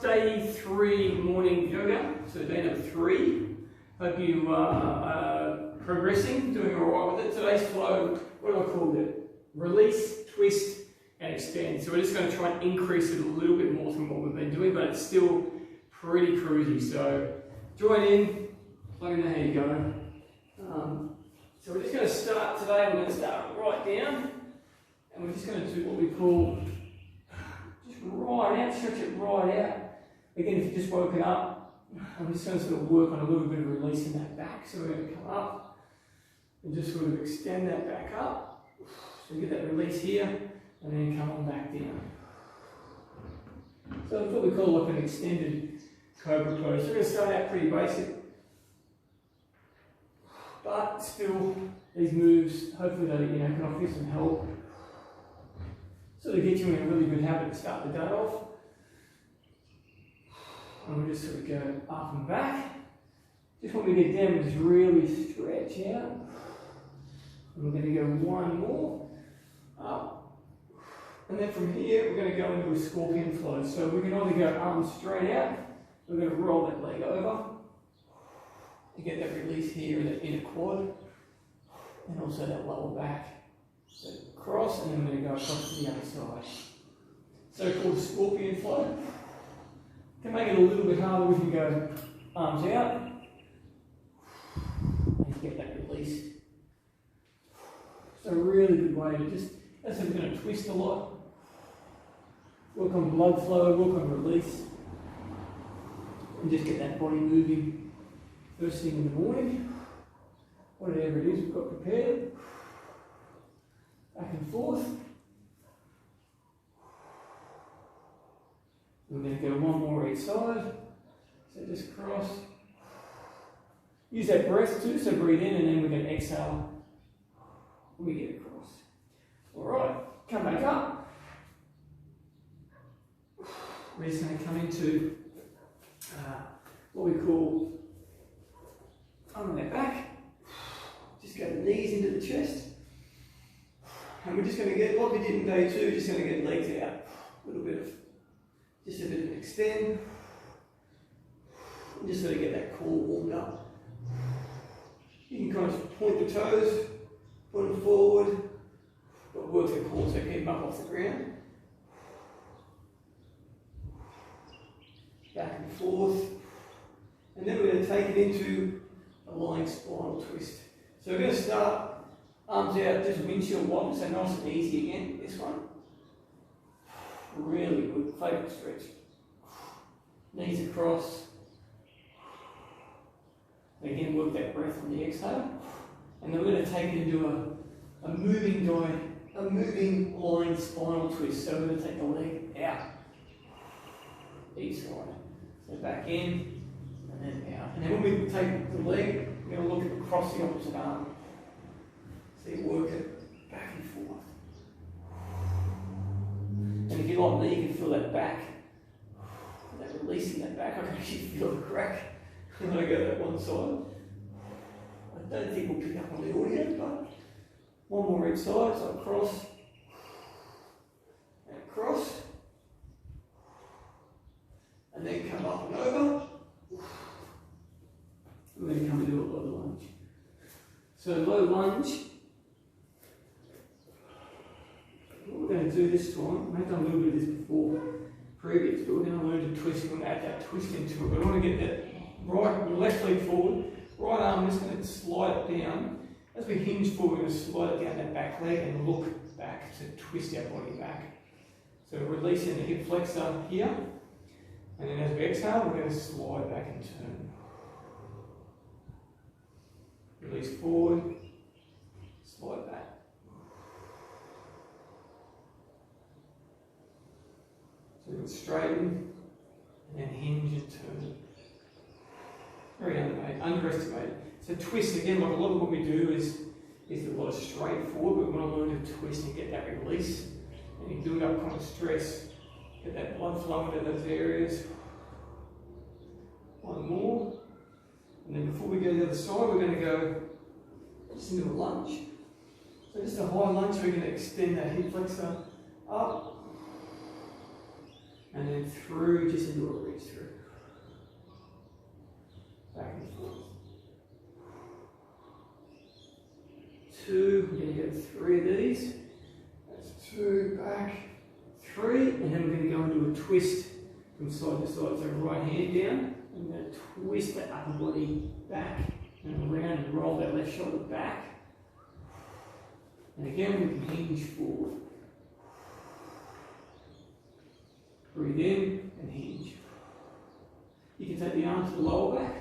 day 3 morning yoga, so day number 3. Hope you are progressing, doing alright with it. Today's flow, what do I call it? Release, twist, and extend. So we're just going to try and increase it a little bit more from what we've been doing, but it's still pretty cruisy. So join in, plug in the how you go. So we're just going to start today, we're going to start right down, and we're just going to do what we call just right out, stretch it right out. Again, if you've just woken up, I'm just going to sort of work on a little bit of releasing that back. So we're going to come up and just sort of extend that back up. So we get that release here, and then come on back down. So that's what we call like an extended cobra pose. So we're going to start out pretty basic, but still these moves, hopefully they can offer you some help. Sort of get you in a really good habit to start the day off. And we'll just sort of go up and back. Just when we get down, we just really stretch out. And we're going to go one more up. And then from here, we're going to go into a scorpion flow. So we can either go arms straight out, we're going to roll that leg over. You get that release here in the inner quad, and also that lower back. So cross, and then we're going to go across to the other side. So called scorpion flow. Can make it a little bit harder, we can go arms out, and you get that release. So a really good way to just, as I said, we're going to twist a lot. Work on blood flow, work on release, and just get that body moving first thing in the morning. Whatever it is we've got prepared. Back and forth. We're going to go one more each side. So just cross. Use that breath too, so breathe in and then we're going to exhale when we get across. Alright, come back up. We're just going to come into what we call on that back. Just go the knees into the chest. And we're just going to get, like we did in day 2, just going to get legs out. A little bit of, just a bit of an extend. And just sort of get that core warmed up. You can kind of point the toes, point them forward, but work the core so keep them up off the ground. Back and forth. And then we're going to take it into a lying spinal twist. So we're going to start arms out, just windshield wobble, so nice and easy again, this one. Really good, favourite stretch. Knees across. Again, work that breath on the exhale. And then we're going to take it into a moving lying spinal twist. So we're going to take the leg out, each side. So back in, and then out. And then when we take the leg, we're going to look across the opposite arm. So you work it back and forth. And if you like me, you can feel that back, that releasing that back. I can actually feel the crack when I go that one side. I don't think we'll pick up on the audio, but one more each side. So across and across, and then come up and over. We're going to come into a low lunge. So low lunge. What we're going to do this time, I've done a little bit of this before, previous, but we're going to learn to twist. We're going to add that twist into it. We want to get that right, left leg forward, right arm, we're just going to slide it down. As we hinge forward, we're going to slide it down that back leg and look back to twist our body back. So releasing the hip flexor here, and then as we exhale, we're going to slide back and turn. Release forward, slide back. So we'll straighten, and then hinge and turn. Very underestimated. So twist again, like a lot of what we do is a lot of straight forward, but we want to learn to twist and get that release. And you build up kind of stress, get that blood flow into those areas. One more. And then before we go to the other side, we're going to go just into a lunge. So just a high lunge, so we're going to extend that hip flexor up. and then through, just into a reach through. Back and forth. 2, we're going to go 3 of these. That's 2, back, 3, and then we're going to go into a twist from side to side. So right hand down, I'm going to twist that upper body back and around and roll that left shoulder back. And again, we can hinge forward. Breathe in and hinge. You can take the arm to the lower back.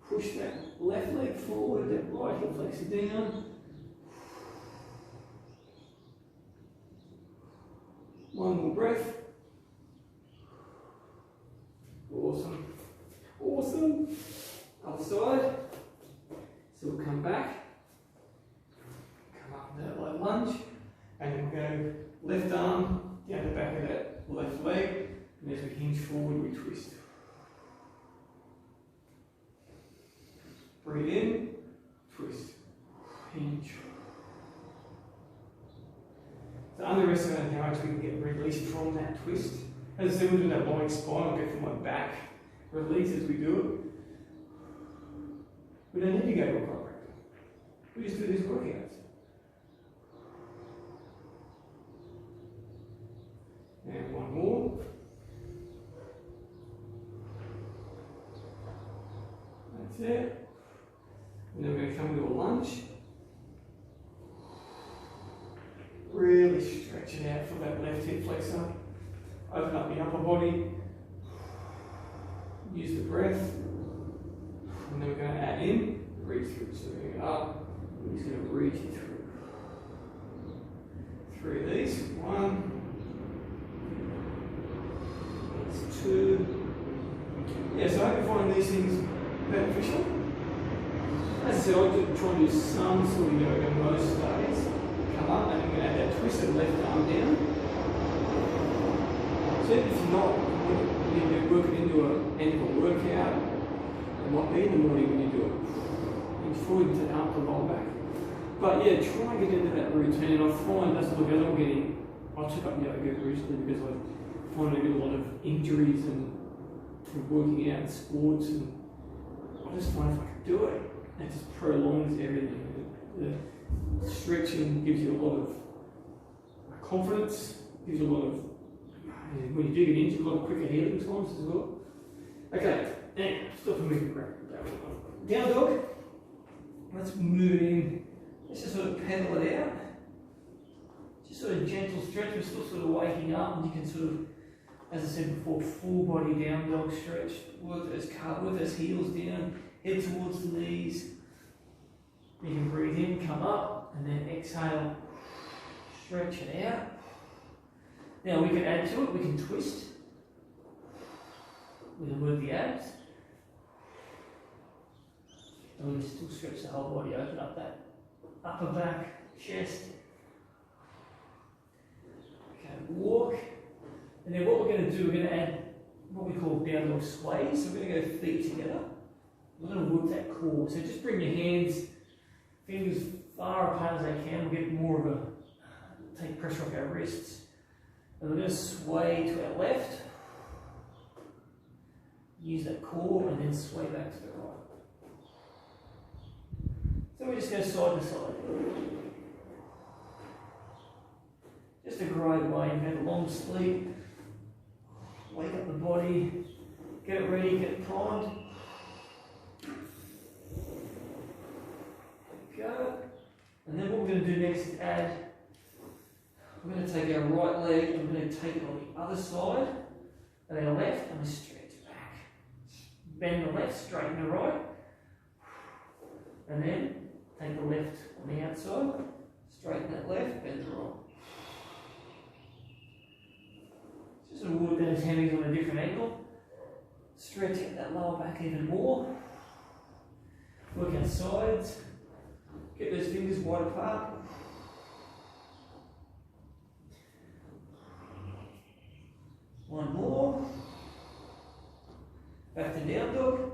Push that left leg forward, that right hip flexor down. One more breath. Awesome. Awesome. Other side. So we'll come back. Come up with that light lunge. And then we'll go left arm down the back of that left leg. And as we hinge forward, we twist. Breathe in, twist, hinge. So underestimate how much we can get released from that twist. As I said, we're doing that lying spine, I'll get from my back. Release as we do it. We don't need to go to a chiropractor. We just do these workouts. And one more. That's it. And then we're going to come into a lunge. Really stretch it out for that left hip flexor. Open up the upper body. Use the breath. And then we're going to add in, reach through. So we're going to go up. We're just going to reach it through. 3 of these. 1. That's 2. Yeah, so I hope you find these things beneficial. As I said, I try and do some sort of yoga most days. Come up and I'm going to add that twisted left arm down. So if you're not working into an end of a workout, it might be in the morning when you do it. Before you take up the roll back. But yeah, try and get into that routine. And I find that's what I'm getting. I took up yoga recently because I find I get a lot of injuries and from working out in sports, and I just find if I can do it, it just prolongs everything. The stretching gives you a lot of confidence, gives you a lot of, when you do get injured, a lot of quicker healing times as well. Okay, now stop and move the down dog. Let's move in. Let's just sort of pedal it out. Just sort of gentle stretch. We're still sort of waking up, and you can sort of, as I said before, full body down dog stretch. Work those heels down, head towards the knees. You can breathe in, come up, and then exhale, stretch it out. Now we can add to it, we can twist. We can work the abs. And we can still stretch the whole body, open up that upper back, chest. Okay, walk. And then what we're going to do, we're going to add what we call down dog sway. So we're going to go feet together. We're going to work that core. So just bring your hands, fingers far apart as they can. We'll get more of a, take pressure off our wrists. And we're going to sway to our left. Use that core and then sway back to the right. So we just go side to side. Just a great way. You've had a long sleep. Wake up the body. Get it ready, get it primed. Go. And then what we're going to do next is add, we're going to take our right leg and we're going to take it on the other side of our left and we stretch back. Bend the left, straighten the right. And then take the left on the outside, straighten that left, bend the right. Just sort of work those hammies on a different angle. Stretch out that lower back even more. Work our sides. Get those fingers wide apart. One more. Back to down dog.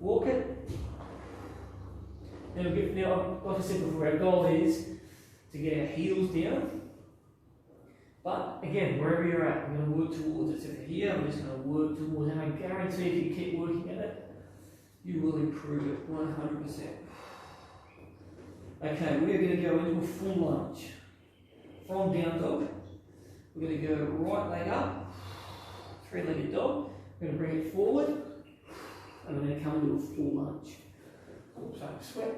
Walk it. Now, like I said before, our goal is to get our heels down, but again, wherever you're at, I'm going to work towards it. So if here, I'm just going to work towards it. And I guarantee if you keep working at it, you will improve it 100%. Okay, we're going to go into a full lunge. From down dog, we're going to go right leg up, three-legged dog. We're going to bring it forward, and we're going to come into a full lunge. Oops, I sweat.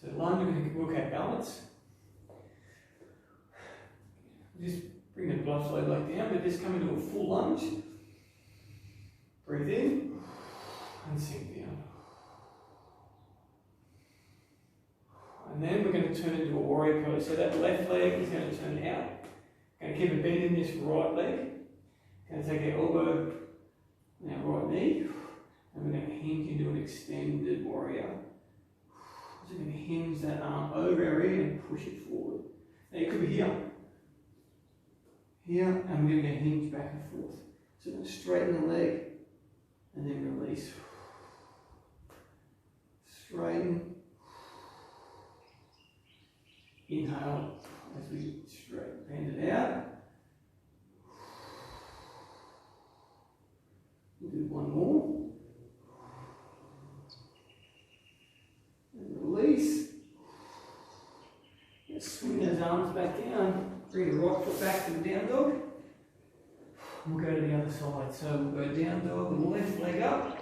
So lunge, we're going to work out balance. Just bring the blood flow back down, but just come into a full lunge. Breathe in and sink down. And then we're going to turn into a warrior pose. So that left leg is going to turn out. Going to keep a bend in this right leg. Going to take our elbow and our right knee. And we're going to hinge into an extended warrior. So we're going to hinge that arm over our ear and push it forward. Now it could be here. Here, and we're going to go hinge back and forth. So we're going to straighten the leg and then release. Straighten. Inhale as we straight bend it out. We'll do one more. And release. Let's swing those arms back down. Bring the right foot back to the down dog. We'll go to the other side. So we'll go down dog with the left leg up.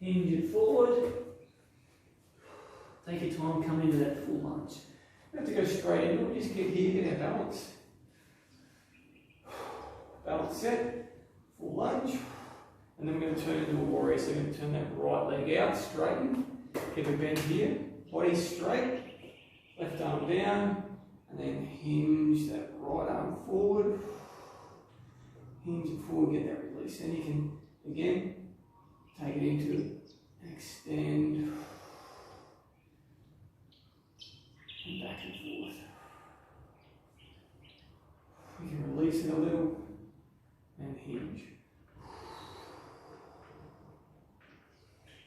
Hinge it forward. Take your time, come into that full lunge. You have to go straight into it, just get here, get our balance. Balance set, full lunge. And then we're going to turn into a warrior, so we're going to turn that right leg out, straighten. Keep a bend here, body straight, left arm down, and then hinge that right arm forward. Hinge it forward, get that release. And you can, again, take it into and extend. And back and forth. We can release it a little and hinge.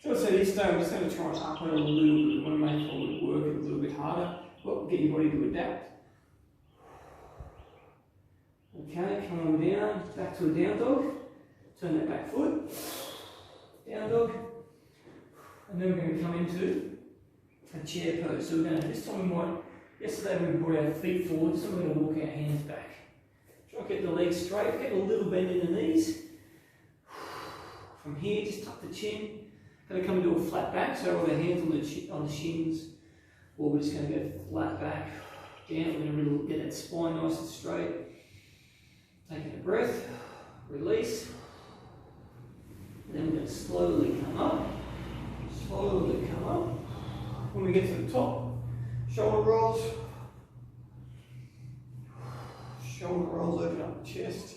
So I said each day I'm just going to try and up it a little bit. I want to make sure we work it a little bit harder. But get your body to adapt. Okay, come on down, back to a down dog. Turn that back foot. Down dog. And then we're going to come into a chair pose. So we're going to, this time we might, yesterday we brought our feet forward, so we're going to walk our hands back. Try and get the legs straight, get a little bend in the knees. From here, just tuck the chin. Going to come into a flat back, so all the hands on the shins, or we're just going to go flat back, down. We're going to really get that spine nice and straight. Taking a breath, release. And then we're going to slowly come up, slowly come up. When we get to the top, shoulder rolls. Shoulder rolls, open up the chest.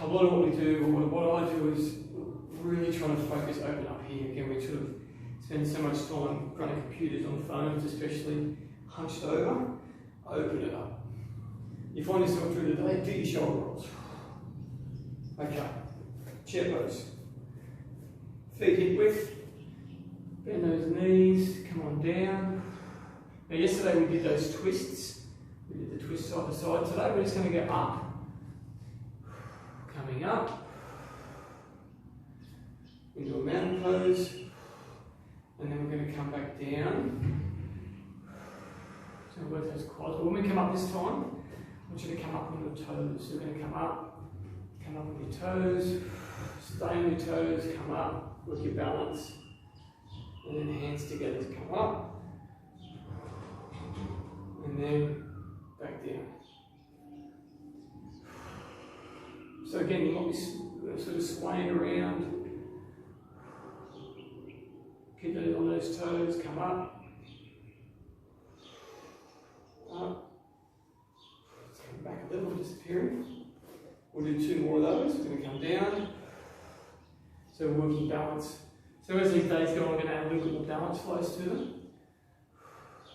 A lot of what we do, or what I do, is really trying to focus, open up here. Again, we sort of spend so much time in front of computers, on phones especially, hunched over. Open it up. You find yourself through the day, do your shoulder rolls. Okay, chair pose. Feet hip width. Bend those knees, come on down. Now yesterday we did those twists. We did the twist side to side. Today we're just going to go up. Coming up. Into a mountain pose. And then we're going to come back down. So we'll work those quads. But when we come up this time, I want you to come up on your toes. So we're going to come up on your toes. Stay on your toes, come up, work your balance. And then hands together to come up, and then back down. So again, you might be sort of swaying around. Keep those on those toes, come up, up. Let's come back a little, disappearing. We'll do two more of those. We're going to come down. So working balance. So as these days go, I'm going to add a little bit more balance flows to them.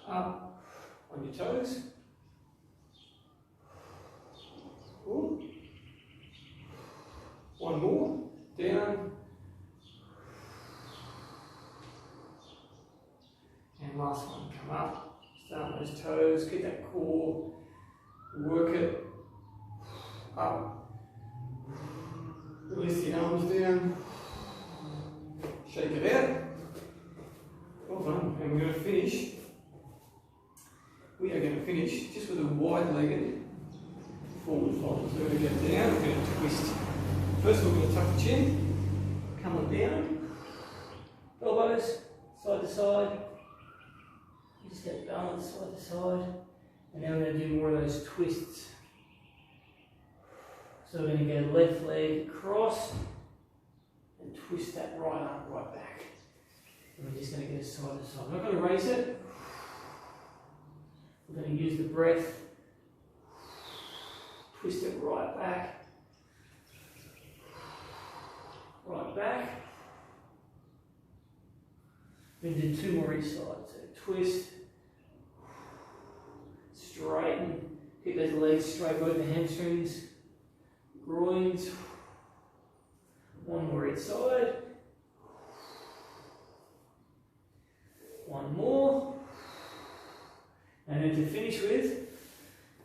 Up on your toes. Cool. One more. Down. And last one, come up. Start on those toes. Keep that core Release the arms down. Shake it out. Well done. And we're going to finish. We are going to finish just with a wide-legged forward fold. So we're going to go down. We're going to twist. First we're going to tuck the chin. Come on down. Elbows side to side. You just get balance side to side. And now we're going to do more of those twists. So we're going to go left leg cross and twist that right arm right back. And we're just going to go side to side. I'm not going to raise it. We're going to use the breath. Twist it right back. Right back. We're going to do 2 more each side. So twist. Straighten. Keep those legs straight, both the hamstrings. Groins. 1 more each side. 1 more. And then to finish with,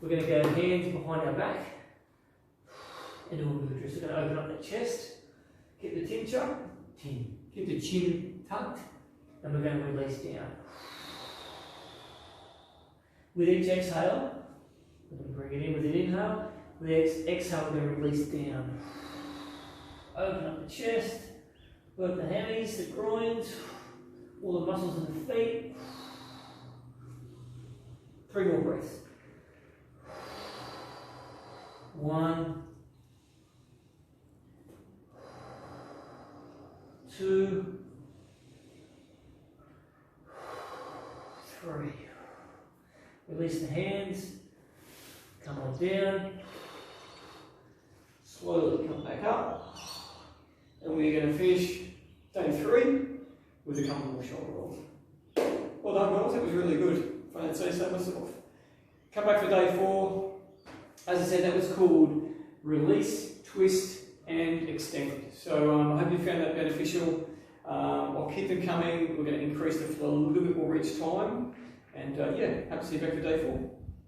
we're going to go hands behind our back and do a mudra. So we're going to open up the chest, keep the keep the chin tucked, and we're going to release down. With each exhale, we're going to bring it in with an inhale. With each exhale, we're going to release down. Open up the chest, work the hammies, the groins, all the muscles in the feet. 3 more breaths. 1, 2, 3. Release the hands. Come on down. Slowly come back up. And we're going to finish day 3 with a comfortable shoulder roll. Well done, girls. That was really good. If I didn't say so myself. Come back for day 4. As I said, that was called release, twist, and extend. So I hope you found that beneficial. I'll keep them coming. We're going to increase the flow a little bit more each time. And yeah, happy to see you back for day 4.